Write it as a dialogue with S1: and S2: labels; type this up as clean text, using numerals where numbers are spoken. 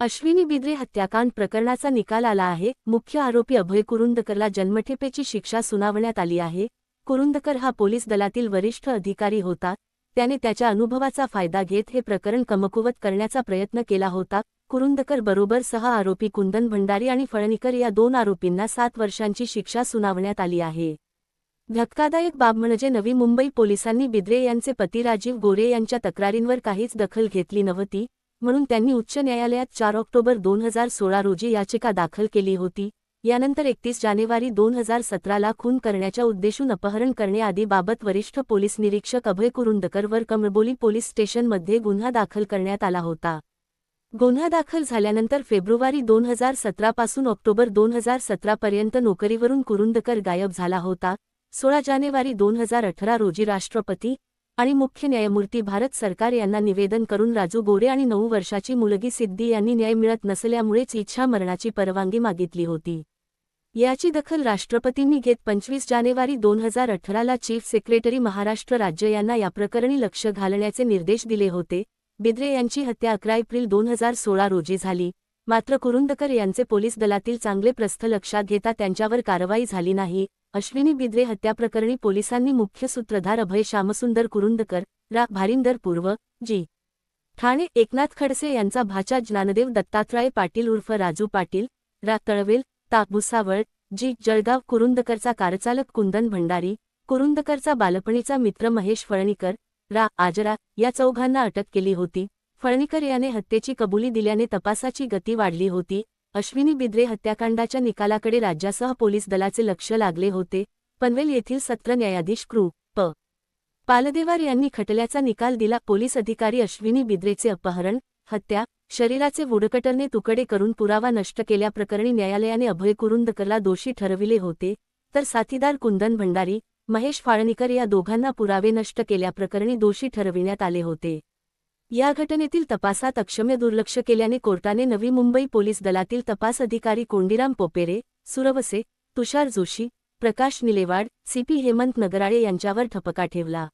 S1: अश्विनी बिद्रे हत्याकांड प्रकरणाचा निकाल आला आहे। मुख्य आरोपी अभय कुरुंदकरला जन्मठेपेची शिक्षा सुनावण्यात आली आहे। कुरुंदकर हा पोलीस दलातील वरिष्ठ अधिकारी होता। त्याने त्याच्या अनुभवाचा फायदा घेत हे प्रकरण कमकुवत करण्याचा प्रयत्न केला होता। कुरुंदकर बरोबर 6 आरोपी कुंदन भंडारी आणि फळणीकर या 2 आरोपींना 7 वर्षांची शिक्षा सुनावण्यात आली आहे। धक्कादायक बाब म्हणजे नवी मुंबई पोलिसांनी बिद्रे यांचे पती राजीव गोरे यांच्या तक्रारींवर काहीच दखल घेतली नव्हती, म्हणून त्यांनी उच्च न्यायालयात 4 ऑक्टोबर 2016 रोजी याचिका दाखल केली होती। यानंतर 31 जानेवारी 2017ला खून करण्याच्या उद्देशून अपहरण करण्याआधीबाबत वरिष्ठ पोलीस निरीक्षक अभय कुरुंदकरवर कळंबोली पोलीस स्टेशनमध्ये गुन्हा दाखल करण्यात आला होता। गुन्हा दाखल झाल्यानंतर फेब्रुवारी 2017 पासून ऑक्टोबर 2017 पर्यंत नोकरीवरून कुरुंदकर गायब झाला होता। 16 जानेवारी 2018 रोजी राष्ट्रपती आणि मुख्य न्यायमूर्ती भारत सरकार यांना निवेदन करून राजू गोरे आणि 9 वर्षाची मुलगी सिद्धी यांनी न्याय मिळत नसल्यामुळेच इच्छा मरणाची परवानगी मागितली होती। याची दखल राष्ट्रपतींनी घेत 25 जानेवारी 2018ला चीफ सेक्रेटरी महाराष्ट्र राज्य यांना या प्रकरणी लक्ष घालण्याचे निर्देश दिले होते। बिद्रे यांची हत्या 11 एप्रिल 2016 रोजी झाली, मात्र कुरुंदकर यांचे पोलीस दलातील चांगले प्रस्थ लक्षात घेता त्यांच्यावर कारवाई झाली नाही। अश्विनी बिद्रे हत्याप्रकरणी पोलिसांनी मुख्य सूत्रधार अभय श्यामसुंदर कुरुंदकर, रा. भारिंदर पूर्व, जी. ठाणे एकनाथ खडसे यांचा भाचा ज्ञानदेव दत्तात्रय पाटील उर्फ राजू पाटील, रा. तळवेल, ता. भुसावळ, जी. जळगाव कुरुंदकरचा कारचालक कुंदन भंडारी, कुरुंदकरचा बालपणीचा मित्र महेश फळणीकर, रा. आजरा या चौघांना अटक केली होती। फळणीकर याने हत्येची कबुली दिल्याने तपासाची गती वाढली होती। अश्विनी बिद्रे हत्याकांडाच्या निकालाकडे राज्यासह पोलीस दलाचे लक्ष लागले होते। पनवेल येथील सत्र न्यायाधीश कृ. प. पालदेवार यांनी खटल्याचा निकाल दिला। पोलीस अधिकारी अश्विनी बिद्रेचे अपहरण, हत्या, शरीराचे वुडकटरने तुकडे करून पुरावा नष्ट केल्याप्रकरणी न्यायालयाने अभय कुरुंदकरला दोषी ठरविले होते, तर साथीदार कुंदन भंडारी, महेश फाळणीकर या दोघांना पुरावे नष्ट केल्याप्रकरणी दोषी ठरविण्यात आले होते। या घटनेतील तपासात अक्षम्य दुर्लक्ष केल्याने कोर्टाने नवी मुंबई पोलीस दलातील तपास अधिकारी कोंडीराम पोपेरे, सुरवसे, तुषार जोशी, प्रकाश निलेवाड, सीपी हेमंत नगराळे यांच्यावर ठपका ठेवला।